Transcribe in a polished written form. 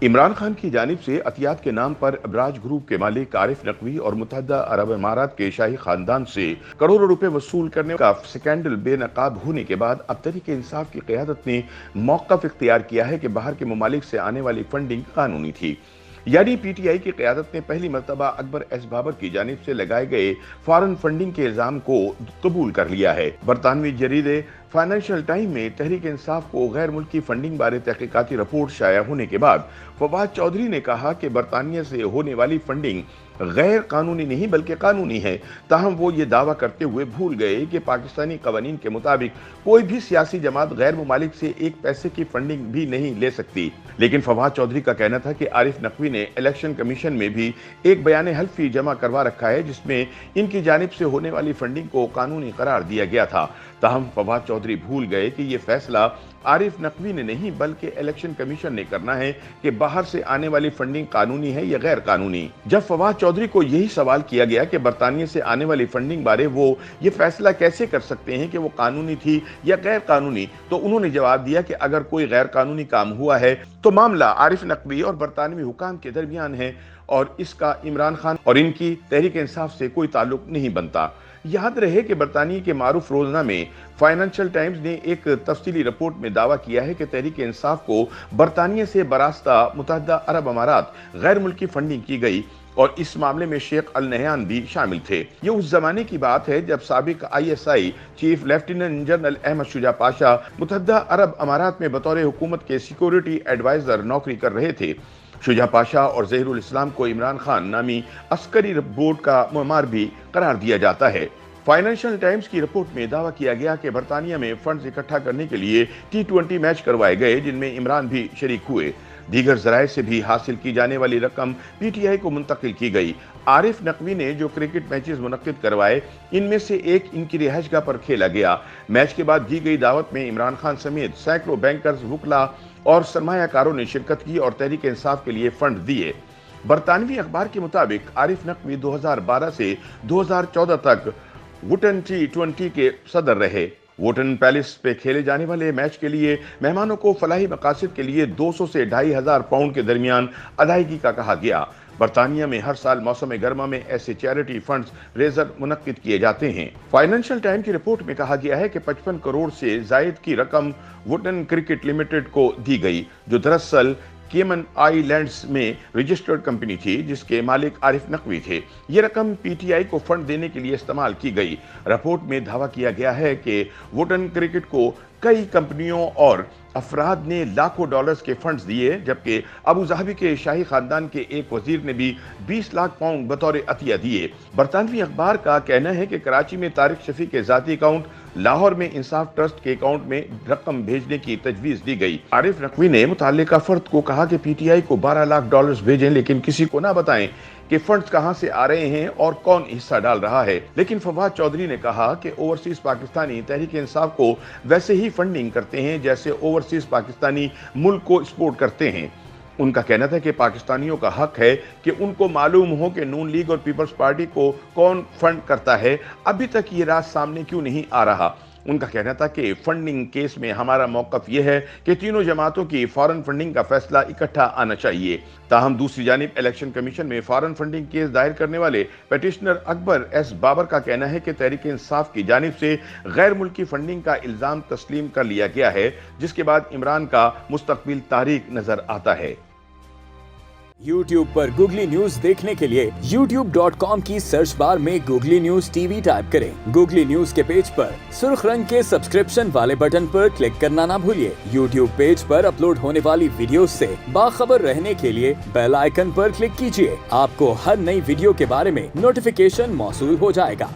عمران خان کی جانب سے عطیات کے نام پر ابراج گروپ کے مالک عارف نقوی اور متحدہ عرب امارات کے شاہی خاندان سے کروڑوں روپے وصول کرنے کا سکینڈل بے نقاب ہونے کے بعد اب تحریک انصاف کی قیادت نے موقف اختیار کیا ہے کہ باہر کے ممالک سے آنے والی فنڈنگ قانونی تھی۔ یعنی پی ٹی آئی کی قیادت نے پہلی مرتبہ اکبر ایس بابر کی جانب سے لگائے گئے فارن فنڈنگ کے الزام کو قبول کر لیا ہے۔ برطانوی جریدے فائنینشل ٹائم میں تحریک انصاف کو غیر ملکی فنڈنگ بارے تحقیقاتی رپورٹ شائع ہونے کے بعد فواد چودھری نے کہا کہ برطانیہ سے ہونے والی فنڈنگ غیر قانونی نہیں بلکہ قانونی ہے، تاہم وہ یہ دعویٰ کرتے ہوئے بھول گئے کہ پاکستانی قوانین کے مطابق کوئی بھی سیاسی جماعت غیر ممالک سے ایک پیسے کی فنڈنگ بھی نہیں لے سکتی۔ لیکن فواد چودھری کا کہنا تھا کہ عارف نقوی نے الیکشن کمیشن میں بھی ایک بیان حلفی جمع کروا رکھا ہے جس میں ان کی جانب سے ہونے والی فنڈنگ کو قانونی قرار دیا گیا تھا، تاہم فواد چودھری بھول گئے کہ یہ فیصلہ عارف نقوی نے نہیں بلکہ الیکشن کمیشن نے کرنا ہے کہ باہر سے آنے والی فنڈنگ قانونی ہے یا غیر قانونی۔ جب فواد چودھری کو یہی سوال کیا گیا کہ برطانیہ سے آنے والی فنڈنگ بارے وہ یہ فیصلہ کیسے کر سکتے ہیں کہ وہ قانونی تھی یا غیر قانونی، تو انہوں نے جواب دیا کہ اگر کوئی غیر قانونی کام ہوا ہے تو معاملہ عارف نقوی اور برطانوی حکام کے درمیان ہے اور اس کا عمران خان اور ان کی تحریک انصاف سے کوئی تعلق نہیں بنتا۔ یاد رہے کہ برطانیہ کے معروف روزنامہ میں فائنینشل ٹائمز نے ایک تفصیلی رپورٹ میں دعویٰ کیا ہے کہ تحریک انصاف کو برطانیہ سے براستہ متحدہ عرب امارات غیر ملکی فنڈنگ کی گئی اور اس معاملے میں شیخ النہیان بھی شامل تھے۔ یہ اس زمانے کی بات ہے جب سابق I S I chief lieutenant general Ahmed Shuja Pasha متحدہ عرب امارات میں بطور حکومت کے سیکورٹی ایڈوائزر نوکری کر رہے تھے۔ شجاع پاشا اور ظہیر الاسلام کو عمران خان نامی عسکری بورڈ کا معمار بھی قرار دیا جاتا ہے۔ فائنینشل ٹائمز کی رپورٹ میں دعویٰ کیا گیا کہ برطانیہ میں فنڈز اکٹھا کرنے کے لیے T20 میچ کروائے گئے جن میں عمران بھی شریک ہوئے۔ دیگر ذرائع سے بھی حاصل کی جانے والی رقم پی ٹی آئی کو منتقل کی گئی۔ عارف نقوی نے جو کرکٹ میچز منعقد کروائے ان میں سے ایک ان کی رہائش گاہ پر کھیلا گیا۔ میچ کے بعد دی گئی دعوت میں عمران خان سمیت سینکڑوں بینکرز، وکلاء اور سرمایہ کاروں نے شرکت کی اور تحریک انصاف کے لیے فنڈ دیے۔ برطانوی اخبار کے مطابق عارف نقوی 2012 سے 2014 تک ووٹن T20 کے صدر رہے۔ ووٹن پیلس پہ کھیلے جانے والے میچ کے لیے مہمانوں کو فلاحی مقاصد کے لیے 200 سے 2500 پاؤنڈ کے درمیان ادائیگی کا کہا گیا۔ برطانیہ میں ہر سال موسم گرما میں ایسے چیریٹی فنڈز ریزر منعقد کیے جاتے ہیں۔ فائنینشل ٹائم کی رپورٹ میں کہا گیا ہے کہ 55 کروڑ سے زائد کی رقم ووٹن کرکٹ لمیٹڈ کو دی گئی، جو دراصل کیمن آئی لینڈز میں رجسٹرڈ کمپنی تھی جس کے مالک عارف نقوی تھے۔ یہ رقم پی ٹی آئی کو فنڈ دینے کے لیے استعمال کی گئی۔ رپورٹ میں دعویٰ کیا گیا ہے کہ ووٹن کرکٹ کو کئی کمپنیوں اور افراد نے لاکھوں ڈالرز کے فنڈز دیے، جبکہ ابو ظہبی کے شاہی خاندان کے ایک وزیر نے بھی 20 لاکھ پاؤنڈ بطور عطیہ دیے۔ برطانوی اخبار کا کہنا ہے کہ کراچی میں طارق شفیع کے ذاتی اکاؤنٹ، لاہور میں انصاف ٹرسٹ کے اکاؤنٹ میں رقم بھیجنے کی تجویز دی گئی۔ عارف نقوی نے متعلقہ فرد کو کہا کہ پی ٹی آئی کو 12 لاکھ ڈالرز بھیجیں لیکن کسی کو نہ بتائیں کہ فنڈز کہاں سے آ رہے ہیں اور کون حصہ ڈال رہا ہے۔ لیکن فواد چودھری نے کہا کہ اوورسیز پاکستانی تحریک انصاف کو ویسے ہی فنڈنگ کرتے ہیں جیسے اوورسیز پاکستانی ملک کو سپورٹ کرتے ہیں۔ ان کا کہنا تھا کہ پاکستانیوں کا حق ہے کہ ان کو معلوم ہو کہ نون لیگ اور پیپلز پارٹی کو کون فنڈ کرتا ہے۔ ابھی تک یہ راز سامنے کیوں نہیں آ رہا؟ ان کا کہنا تھا کہ فنڈنگ کیس میں ہمارا موقف یہ ہے کہ تینوں جماعتوں کی فارن فنڈنگ کا فیصلہ اکٹھا آنا چاہیے۔ تاہم دوسری جانب الیکشن کمیشن میں فارن فنڈنگ کیس دائر کرنے والے پیٹیشنر اکبر ایس بابر کا کہنا ہے کہ تحریک انصاف کی جانب سے غیر ملکی فنڈنگ کا الزام تسلیم کر لیا گیا ہے، جس کے بعد عمران کا مستقبل تاریک نظر آتا ہے۔ YouTube پر گوگلی نیوز دیکھنے کے لیے youtube.com کی سرچ بار میں googly news T V type کریں۔ گوگلی نیوز کے پیج پر سرخ رنگ کے سبسکرپشن والے بٹن پر کلک کرنا نہ بھولیے۔ YouTube پیج پر اپلوڈ ہونے والی ویڈیوز سے باخبر رہنے کے لیے بیل آئیکن پر کلک کیجیے۔ آپ کو ہر نئی ویڈیو کے بارے میں نوٹیفیکیشن موصول ہو جائے گا۔